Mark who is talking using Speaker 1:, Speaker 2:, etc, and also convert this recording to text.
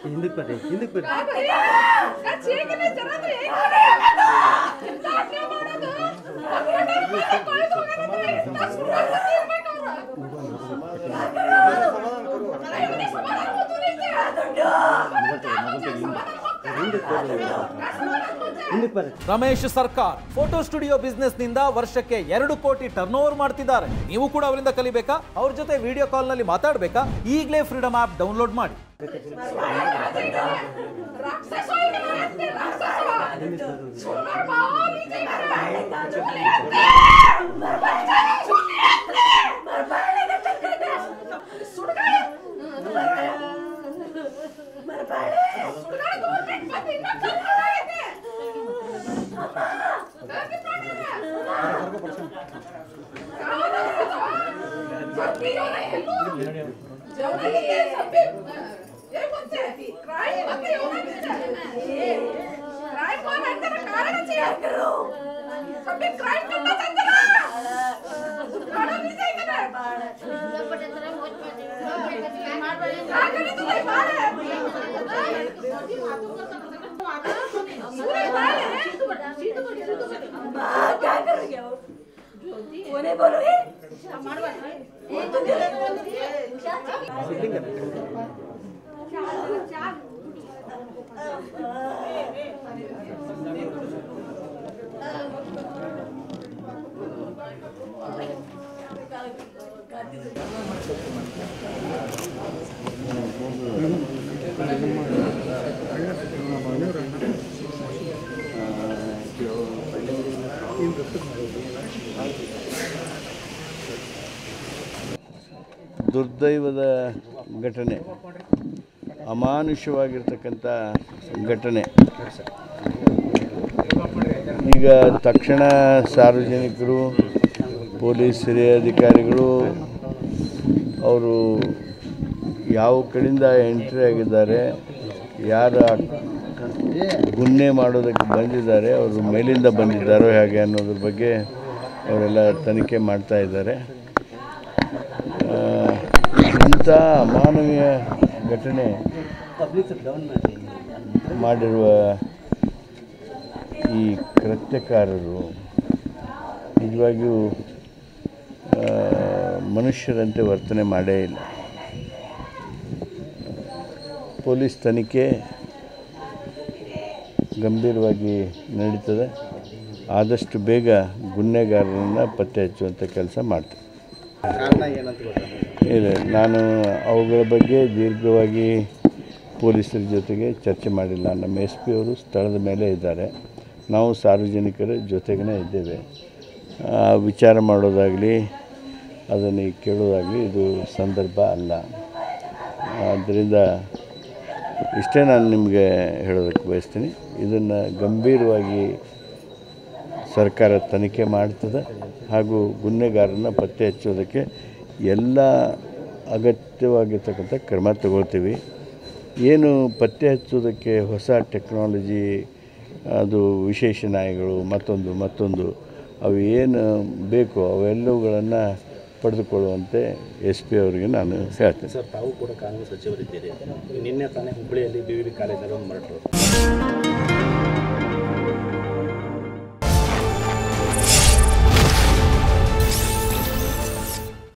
Speaker 1: ಹಿಂದಕ್ಕೆ ಬರ್ರಿ ಹಿಂದಕ್ಕೆ ಬರ್ರಿ
Speaker 2: ರಮೇಶ್ ಸರ್ಕಾರ್ ಫೋಟೋ ಸ್ಟುಡಿಯೋ ಬಿಸ್ನೆಸ್ ನಿಂದ ವರ್ಷಕ್ಕೆ 2 ಕೋಟಿ ಟರ್ನ್ ಓವರ್ ಮಾಡ್ತಿದ್ದಾರೆ. ನೀವು ಕೂಡ ಅವರಿಂದ ಕಲಿಬೇಕಾ? ಅವ್ರ ಜೊತೆ ವಿಡಿಯೋ ಕಾಲ್ ನಲ್ಲಿ ಮಾತಾಡಬೇಕಾ? ಈಗಲೇ ಫ್ರೀಡಮ್ ಆಪ್ ಡೌನ್ಲೋಡ್ ಮಾಡಿ.
Speaker 3: ದುರ್ದೈವದ ಘಟನೆ, ಅಮಾನುಷವಾಗಿರ್ತಕ್ಕಂಥ ಘಟನೆ. ಈಗ ತಕ್ಷಣ ಸಾರ್ವಜನಿಕರು, ಪೊಲೀಸ್ ಹಿರಿಯ ಅಧಿಕಾರಿಗಳು ಅವರು ಯಾವ ಕಡೆಯಿಂದ ಎಂಟ್ರಿ ಆಗಿದ್ದಾರೆ, ಯಾರು ಗುನ್ನೆ ಮಾಡೋದಕ್ಕೆ ಬಂದಿದ್ದಾರೆ, ಅವರು ಮೇಲಿಂದ ಬಂದಿದ್ದಾರೋ ಹೇಗೆ ಅನ್ನೋದ್ರ ಬಗ್ಗೆ ಅವರೆಲ್ಲ ತನಿಖೆ ಮಾಡ್ತಾ ಇದ್ದಾರೆ. ಇಂಥ ಅಮಾನವೀಯ ಘಟನೆ ಮಾಡಿರುವ ಈ ಕೃತ್ಯಕಾರರು ನಿಜವಾಗಿಯೂ ಮನುಷ್ಯರಂತೆ ವರ್ತನೆ ಮಾಡೇ ಇಲ್ಲ. ಪೊಲೀಸ್ ತನಿಖೆ ಗಂಭೀರವಾಗಿ ನಡೀತದೆ. ಆದಷ್ಟು ಬೇಗ ಗುನ್ನೆಗಾರರನ್ನು ಪತ್ತೆ ಹಚ್ಚುವಂಥ ಕೆಲಸ ಮಾಡ್ತಾರೆ. ಇಲ್ಲ, ನಾನು ಅವುಗಳ ಬಗ್ಗೆ ದೀರ್ಘವಾಗಿ ಪೊಲೀಸರ ಜೊತೆಗೆ ಚರ್ಚೆ ಮಾಡಿಲ್ಲ. ನಮ್ಮ SP ಅವರು ಸ್ಥಳದ ಮೇಲೆ ಇದ್ದಾರೆ, ನಾವು ಸಾರ್ವಜನಿಕರ ಜೊತೆಗೇ ಇದ್ದೇವೆ. ವಿಚಾರ ಮಾಡೋದಾಗಲಿ ಅದನ್ನು ಕೇಳೋದಾಗಲಿ ಇದು ಸಂದರ್ಭ ಅಲ್ಲ. ಆದ್ದರಿಂದ ಇಷ್ಟೇ ನಾನು ನಿಮಗೆ ಹೇಳೋದಕ್ಕೆ ಬಯಸ್ತೀನಿ. ಇದನ್ನು ಗಂಭೀರವಾಗಿ ಸರ್ಕಾರ ತನಿಖೆ ಮಾಡ್ತದೆ ಹಾಗೂ ಗುನ್ನೆಗಾರರನ್ನ ಪತ್ತೆ ಹಚ್ಚೋದಕ್ಕೆ ಎಲ್ಲ ಅಗತ್ಯವಾಗಿರ್ತಕ್ಕಂಥ ಕ್ರಮ ತಗೊಳ್ತೀವಿ. ಏನು ಪತ್ತೆ ಹಚ್ಚೋದಕ್ಕೆ ಹೊಸ ಟೆಕ್ನಾಲಜಿ, ಅದು ವಿಶೇಷ ನಾಯಿಗಳು, ಮತ್ತೊಂದು ಅವು ಏನು ಬೇಕೋ ಅವೆಲ್ಲವುಗಳನ್ನು ಪಡೆದುಕೊಳ್ಳುವಂತೆ SP ಅವರಿಗೆ ನಾನು ಹೇಳ್ತೇನೆ.
Speaker 4: ಸರ್, ತಾವು ಕೂಡ ಕಾನೂನು ಸಚಿವರಿದ್ದೀರಿ. ನಿನ್ನೆ ತಾನೇ ಹುಬ್ಬಳ್ಳಿಯಲ್ಲಿ BVB ಕಾಲೇಜಲ್ಲಿ ಒಂದು ಮರಟರು